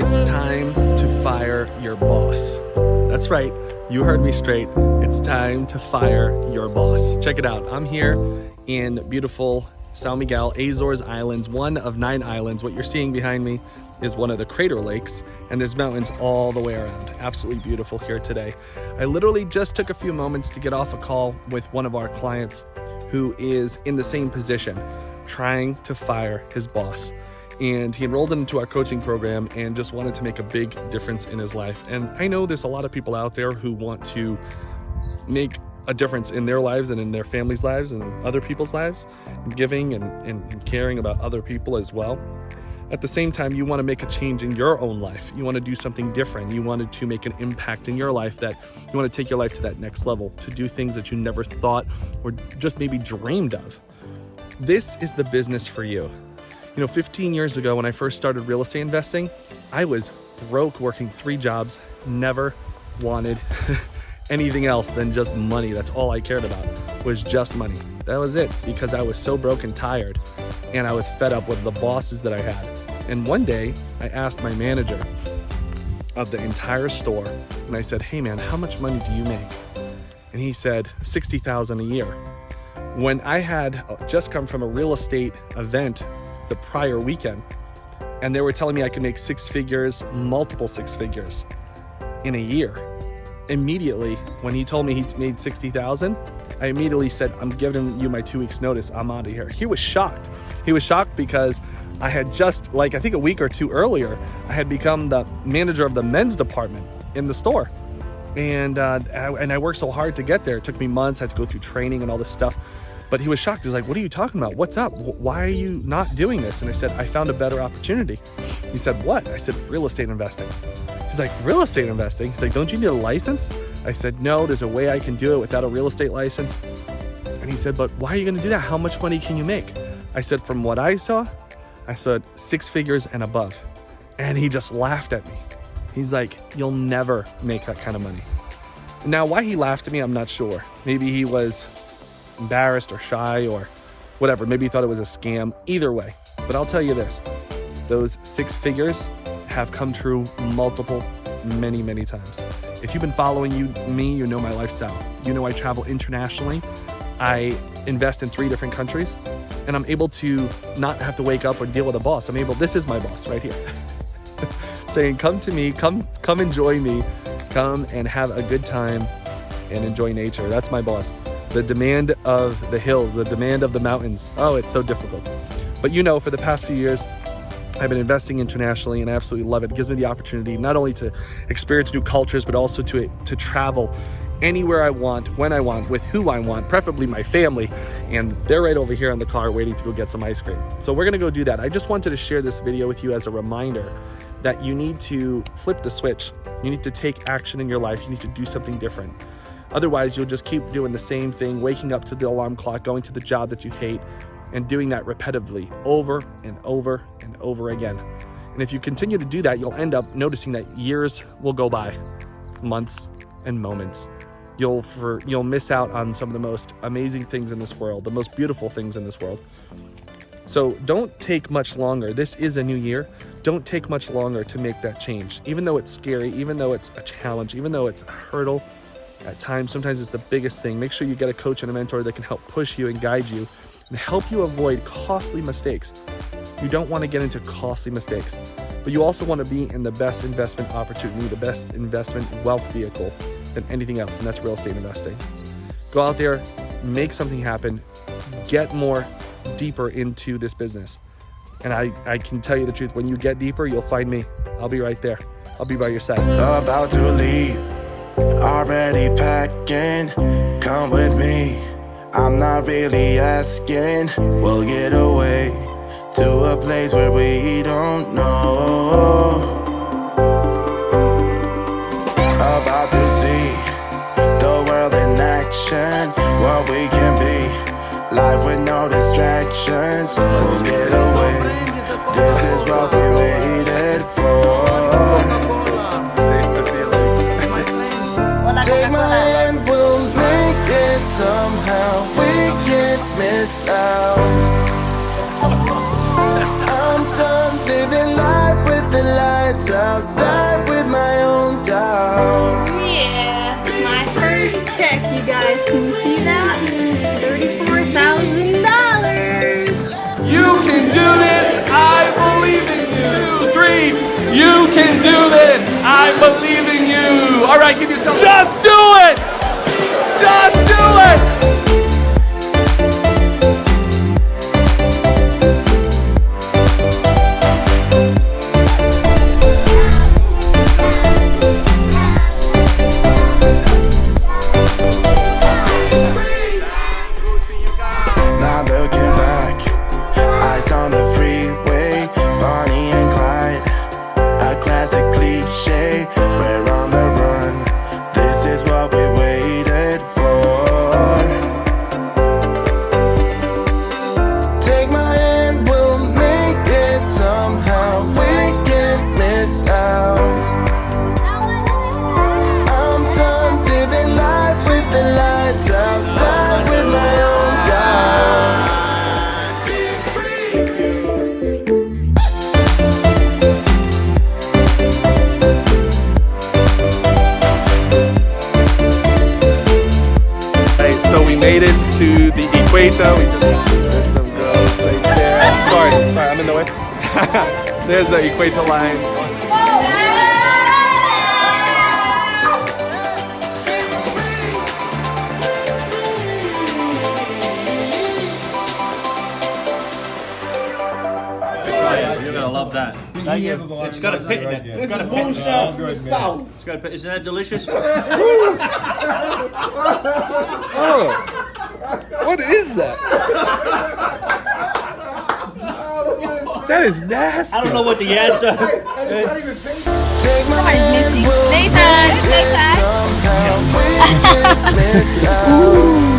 It's time to fire your boss. That's right, you heard me straight. It's time to fire your boss. Check it out. I'm here in beautiful São Miguel, Azores Islands, one of 9 islands. What you're seeing behind me is one of the crater lakes, and there's mountains all the way around. Absolutely beautiful here today. I literally just took a few moments to get off a call with one of our clients who is in the same position, trying to fire his boss. And he enrolled into our coaching program and just wanted to make a big difference in his life. And I know there's a lot of people out there who want to make a difference in their lives and in their families' lives and other people's lives, giving and caring about other people as well. At the same time, you want to make a change in your own life. You want to do something different. You wanted to make an impact in your life, that you want to take your life to that next level, to do things that you never thought or just maybe dreamed of. This is the business for you. 15 years ago when I first started real estate investing, I was broke working 3 jobs, never wanted anything else than just money. That's all I cared about, was just money. That was it, because I was so broke and tired, and I was fed up with the bosses that I had. And one day I asked my manager of the entire store, and I said, "Hey man, how much money do you make?" And he said, $60,000 a year. When I had just come from a real estate event the prior weekend, and they were telling me I could make 6 figures, multiple 6 figures in a year. Immediately, when he told me he made 60,000, I immediately said, "I'm giving you my 2 weeks notice. I'm out of here." He was shocked. He was shocked because I had just, I think a week or 2 earlier, I had become the manager of the men's department in the store. And I worked so hard to get there. It took me months. I had to go through training and all this stuff. But he was shocked. He's like, "What are you talking about? What's up? Why are you not doing this?" And I said, "I found a better opportunity." He said, "What?" I said, "Real estate investing." He's like, "Real estate investing?" He's like, "Don't you need a license?" I said, "No, there's a way I can do it without a real estate license." And he said, "But why are you going to do that? How much money can you make?" I said, "From what I saw, I said 6 figures and above." And he just laughed at me. He's like, "You'll never make that kind of money." Now, why he laughed at me, I'm not sure. Maybe he was embarrassed or shy or whatever. Maybe he thought it was a scam. Either way. But I'll tell you this. Those 6 figures have come true many, many times. If you've been following me, you know my lifestyle. You know I travel internationally. I invest in 3 different countries, and I'm able to not have to wake up or deal with a boss. This is my boss right here. Saying, "Come to me, come enjoy me, come and have a good time and enjoy nature." That's my boss. The demand of the hills, the demand of the mountains. Oh, it's so difficult. But for the past few years, I've been investing internationally, and I absolutely love it. It gives me the opportunity not only to experience new cultures, but also to travel anywhere I want, when I want, with who I want, preferably my family. And they're right over here in the car waiting to go get some ice cream. So we're gonna go do that. I just wanted to share this video with you as a reminder that you need to flip the switch. You need to take action in your life. You need to do something different. Otherwise, you'll just keep doing the same thing, waking up to the alarm clock, going to the job that you hate, and doing that repetitively over and over and over again. And if you continue to do that, you'll end up noticing that years will go by, months and moments. You'll miss out on some of the most amazing things in this world, the most beautiful things in this world. So don't take much longer. This is a new year. Don't take much longer to make that change. Even though it's scary, even though it's a challenge, even though it's a hurdle, at times, sometimes it's the biggest thing. Make sure you get a coach and a mentor that can help push you and guide you and help you avoid costly mistakes. You don't want to get into costly mistakes, but you also want to be in the best investment opportunity, the best investment wealth vehicle than anything else, and that's real estate investing. Go out there, make something happen, get more deeper into this business. And I can tell you the truth, when you get deeper, you'll find me. I'll be right there. I'll be by your side. About to leave. Already packing, come with me. I'm not really asking. We'll get away to a place where we don't know. About to see the world in action, what we can be. Life with no distractions. We'll get away. This is what we waited for. Take my hand, we'll make it somehow. We can't miss out. I'm done living life with the lights out. can do this. I believe in you. All right, give yourself. Just do it. Just do it. Now looking back, eyes on the freeway, Bonnie and Clyde, a classic cliche. We're on the run, this is what we waited for. Take my hand, we'll make it somehow. We can't miss out. I'm done living life with the lights out, done with my own doubts. Right, so we made it to the equator. We just there's some girls right there. Sorry, I'm in the way. There's the equator line. You're gonna love that. It's got a pit in it. This is moonshine from the south. It's got a pit. Isn't that delicious? What is that? That is nasty. I don't know what the answer. Take my Somebody's missing. Nathan, somehow. We can't miss out.